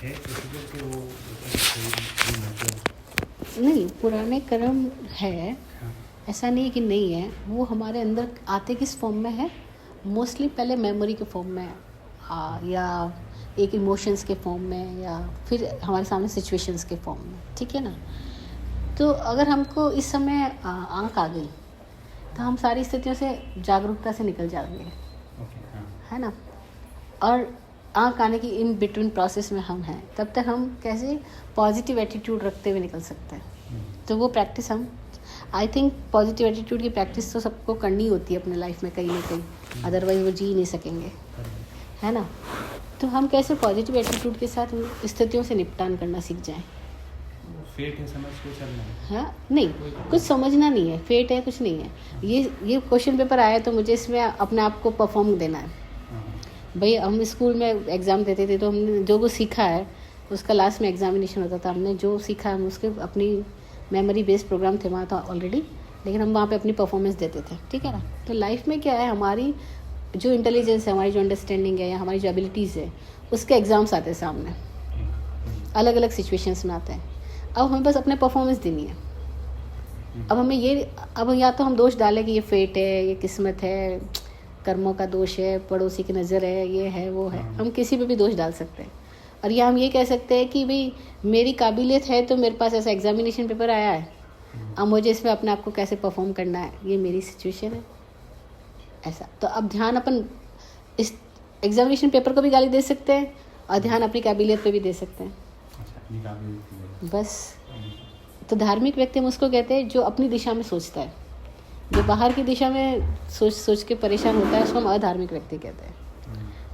है प्रोसीजर कि वो मतलब नहीं, पुराने कर्म है, हाँ ऐसा नहीं है कि नहीं है। वो हमारे अंदर आते किस फॉर्म में है? मोस्टली पहले मेमोरी के फॉर्म में या एक इमोशंस के फॉर्म में, या फिर हमारे सामने सिचुएशंस के फॉर्म में, ठीक है ना। तो अगर हमको इस समय आँख आ गई तो हम सारी स्थितियों से जागरूकता से निकल जाएंगे, ओके हाँ है ना। और आँख आने की इन बिटवीन प्रोसेस में हम हैं, तब तक हम कैसे पॉजिटिव एटीट्यूड रखते हुए निकल सकते हैं। तो वो प्रैक्टिस हम, आई थिंक पॉजिटिव एटीट्यूड की प्रैक्टिस तो सबको करनी होती है अपने लाइफ में कहीं ना कहीं, अदरवाइज वो जी नहीं सकेंगे, है ना। तो हम कैसे पॉजिटिव एटीट्यूड के साथ उन स्थितियों से निपटान करना सीख जाएं। फेट है समझ के चलना है। हाँ, नहीं, कुछ समझना नहीं है, फेट है कुछ नहीं है। ये क्वेश्चन पेपर आया तो मुझे इसमें अपने आप को परफॉर्म देना है। भाई हम स्कूल में एग्ज़ाम देते थे तो हमने जो कुछ सीखा है उसका लास्ट में एग्जामिनेशन होता था। हमने जो सीखा हम उसके अपनी मेमोरी बेस्ड प्रोग्राम थे वहाँ था ऑलरेडी, लेकिन हम वहाँ पे अपनी परफॉर्मेंस देते थे, ठीक है ना। तो लाइफ में क्या है, हमारी जो इंटेलिजेंस है, हमारी जो अंडरस्टैंडिंग है, या हमारी जो एबिलिटीज़ है, उसके एग्ज़ाम्स आते हैं सामने, अलग अलग सिचुएशंस में आते हैं। अब हमें बस अपने परफॉर्मेंस देनी है। अब या तो हम दोष डालें कि ये फेट है, ये किस्मत है, कर्मों का दोष है, पड़ोसी की नज़र है, ये है वो है, हम किसी पे भी दोष डाल सकते हैं। और या हम ये कह सकते हैं कि भाई मेरी काबिलियत है तो मेरे पास ऐसा एग्जामिनेशन पेपर आया है, अब मुझे इसमें अपने आप को कैसे परफॉर्म करना है, ये मेरी सिचुएशन है, ऐसा। तो अब ध्यान अपन इस एग्जामिनेशन पेपर को भी गाली दे सकते हैं और ध्यान अपनी काबिलियत पे भी दे सकते हैं, बस। तो धार्मिक व्यक्ति हम उसको कहते हैं जो अपनी दिशा में सोचता है, जो बाहर की दिशा में सोच के परेशान होता है उसको हम अधार्मिक व्यक्ति कहते हैं।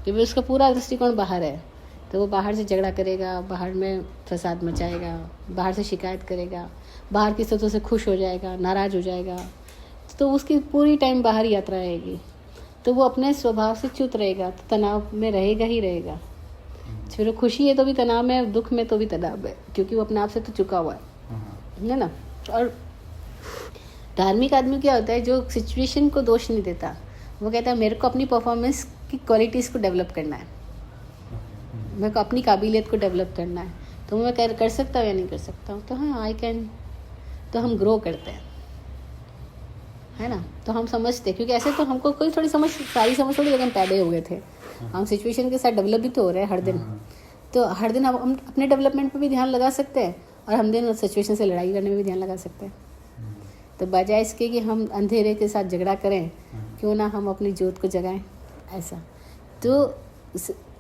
क्योंकि उसका पूरा दृष्टिकोण बाहर है, तो वो बाहर से झगड़ा करेगा, बाहर में फसाद मचाएगा, बाहर से शिकायत करेगा, बाहर की स्थितियों से खुश हो जाएगा, नाराज़ हो जाएगा, तो उसकी पूरी टाइम बाहर यात्रा रहेगी। तो वो अपने स्वभाव से च्युत रहेगा, तो तनाव में रहेगा ही रहेगा। फिर खुशी है तो भी तनाव में, दुख में तो भी तनाव है, क्योंकि वो अपने आप से तो चुका हुआ है ना। और धार्मिक आदमी क्या होता है, जो सिचुएशन को दोष नहीं देता, वो कहता है मेरे को अपनी परफॉर्मेंस की क्वालिटीज़ को डेवलप करना है, मेरे को अपनी काबिलियत को डेवलप करना है, तो मैं कर सकता हूँ या नहीं कर सकता हूँ, तो हाँ आई कैन। तो हम ग्रो करते हैं, है ना। तो हम समझते, क्योंकि ऐसे तो हमको कोई थोड़ी समझ, सारी समझ थोड़ी, लेकिन पैदे हो गए थे हम सिचुएशन के साथ, डेवलप भी तो हो रहे हैं हर दिन। तो हर दिन हम अपने डेवलपमेंट पे भी ध्यान लगा सकते हैं, और हम दिन सिचुएशन से लड़ाई करने में भी ध्यान लगा सकते हैं। तो बजाय इसके कि हम अंधेरे के साथ झगड़ा करें, क्यों ना हम अपनी ज्योत को जगाएं, ऐसा। तो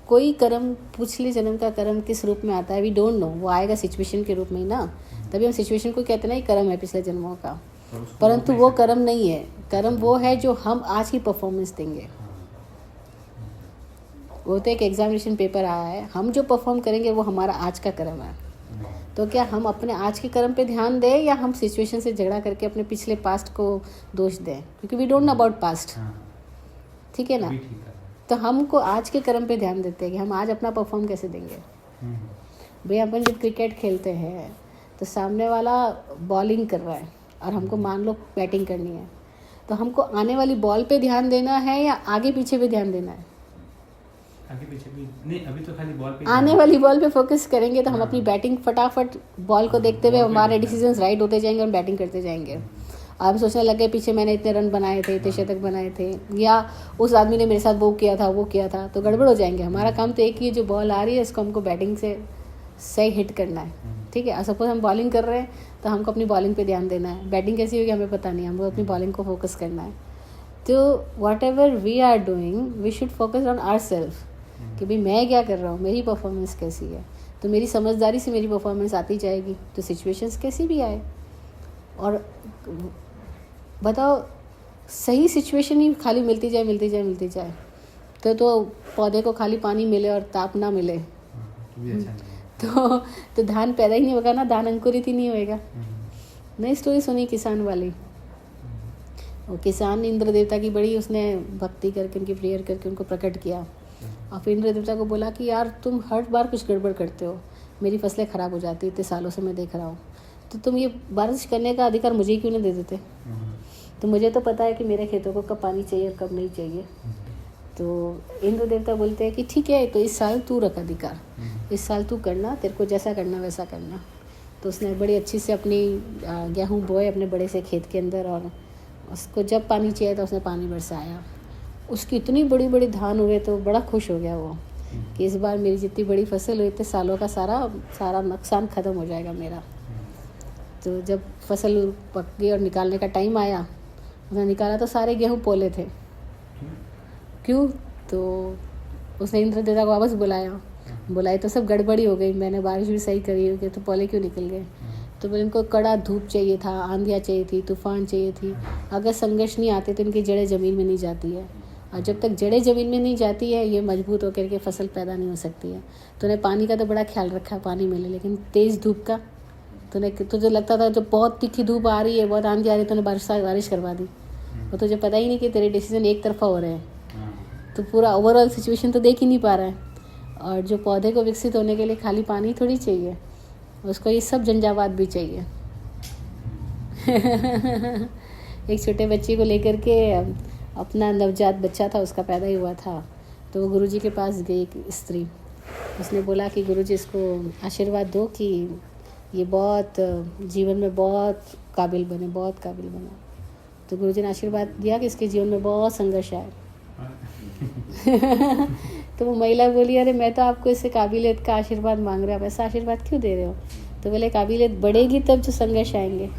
कोई कर्म, पिछले जन्म का कर्म किस रूप में आता है वी डोंट नो, वो आएगा सिचुएशन के रूप में ही ना। तभी हम सिचुएशन को कहते हैं ना ये कर्म है पिछले जन्मों का, परंतु वो कर्म नहीं है। कर्म वो है जो हम आज की परफॉर्मेंस देंगे। वो तो एक एग्जामिनेशन पेपर आया है, हम जो परफॉर्म करेंगे वो हमारा आज का कर्म है। तो क्या हम अपने आज के कर्म पे ध्यान दें, या हम सिचुएशन से झगड़ा करके अपने पिछले पास्ट को दोष दें, क्योंकि we don't know about past, ठीक है ना। तो हमको आज के कर्म पे ध्यान देते हैं कि हम आज अपना परफॉर्म कैसे देंगे। भाई अपन जब क्रिकेट खेलते हैं तो सामने वाला बॉलिंग कर रहा है और हमको मान लो बैटिंग करनी है, तो हमको आने वाली बॉल पे ध्यान देना है या आगे पीछे पे ध्यान देना है? आगे पीछे भी नहीं, अभी तो खाली बॉल पे, आने वाली बॉल पे फोकस करेंगे तो हम अपनी बैटिंग फटाफट बॉल को देखते हुए हमारे डिसीजंस राइट होते जाएंगे और बैटिंग करते जाएंगे। अब सोचने लगे पीछे मैंने इतने रन बनाए थे, इतने शतक बनाए थे, या उस आदमी ने मेरे साथ वो किया था, तो गड़बड़ हो जाएंगे। हमारा काम तो एक ही है, जो बॉल आ रही है इसको हमको बैटिंग से सही हिट करना है, ठीक है। सपोज हम बॉलिंग कर रहे हैं तो हमको अपनी बॉलिंग पे ध्यान देना है, बैटिंग कैसी होगी हमें पता नहीं, हमको अपनी बॉलिंग को फोकस करना है। तो whatever we are doing we should focus on our self, कि भाई मैं क्या कर रहा हूँ, मेरी परफॉर्मेंस कैसी है। तो मेरी समझदारी से मेरी परफॉर्मेंस आती जाएगी, तो सिचुएशंस कैसी भी आए। और बताओ, सही सिचुएशन ही खाली मिलती जाए तो पौधे को खाली पानी मिले और ताप ना मिले तो धान पैदा ही नहीं होगा ना, धान अंकुरित ही नहीं होएगा। नई स्टोरी सुनी किसान वाली, वो किसान इंद्र देवता की बड़ी उसने भक्ति करके, उनकी प्रेयर करके उनको प्रकट किया, और फिर इंद्र देवता को बोला कि यार तुम हर बार कुछ गड़बड़ करते हो, मेरी फसलें ख़राब हो जाती, इतने सालों से मैं देख रहा हूँ, तो तुम ये बारिश करने का अधिकार मुझे ही क्यों नहीं दे देते। तो मुझे तो पता है कि मेरे खेतों को कब पानी चाहिए और कब नहीं चाहिए। तो इंद्र देवता बोलते हैं कि ठीक है, तो इस साल तू रख अधिकार, इस साल तू करना, तेरे को जैसा करना वैसा करना। तो उसने बड़ी अच्छी से अपनी गेहूँ बोए अपने बड़े से खेत के अंदर, और उसको जब पानी चाहिए था उसने पानी बरसाया। उसकी इतनी बड़ी बड़ी धान हुए तो बड़ा खुश हो गया वो कि इस बार मेरी जितनी बड़ी फसल हुई इतने सालों का सारा नुकसान ख़त्म हो जाएगा मेरा। तो जब फसल पक गई और निकालने का टाइम आया, उसने निकाला तो सारे गेहूँ पोले थे। क्यों? तो उसने इंद्र देवता को वापस बुलाए तो सब गड़बड़ी हो गई, मैंने बारिश भी सही करी होगी तो पोले क्यों निकल गए। तो बोले इनको कड़ा धूप चाहिए था, आंधियाँ चाहिए थी, तूफान चाहिए थी। अगर संघर्ष नहीं आते तो इनकी जड़ें ज़मीन में नहीं जाती है, और जब तक जड़ें ज़मीन में नहीं जाती है ये मजबूत होकर के फसल पैदा नहीं हो सकती है। तूने पानी का तो बड़ा ख्याल रखा, पानी मिले, लेकिन तेज़ धूप का तुझे लगता था जब बहुत तीखी धूप आ रही है, बहुत आंधी आ रही है, तूने बारिश करवा दी। और तुझे पता ही नहीं कि तेरे डिसीजन एक तरफा हो रहे हैं, तो पूरा ओवरऑल सिचुएशन तो देख ही नहीं पा रहा है। और जो पौधे को विकसित होने के लिए खाली पानी थोड़ी चाहिए, उसको ये सब झंझावात भी चाहिए। एक छोटे बच्चे को लेकर के, अपना नवजात बच्चा था उसका पैदा ही हुआ था, तो वो गुरुजी के पास गई एक स्त्री। उसने बोला कि गुरुजी इसको आशीर्वाद दो कि ये बहुत जीवन में बहुत काबिल बने, बहुत काबिल बने। तो गुरुजी ने आशीर्वाद दिया कि इसके जीवन में बहुत संघर्ष आए। तो वो महिला बोली, अरे मैं तो आपको इससे काबिलियत का आशीर्वाद मांग रहा हूँ, ऐसा आशीर्वाद क्यों दे रहे हो? तो बोले काबिलियत बढ़ेगी तब जो संघर्ष आएंगे।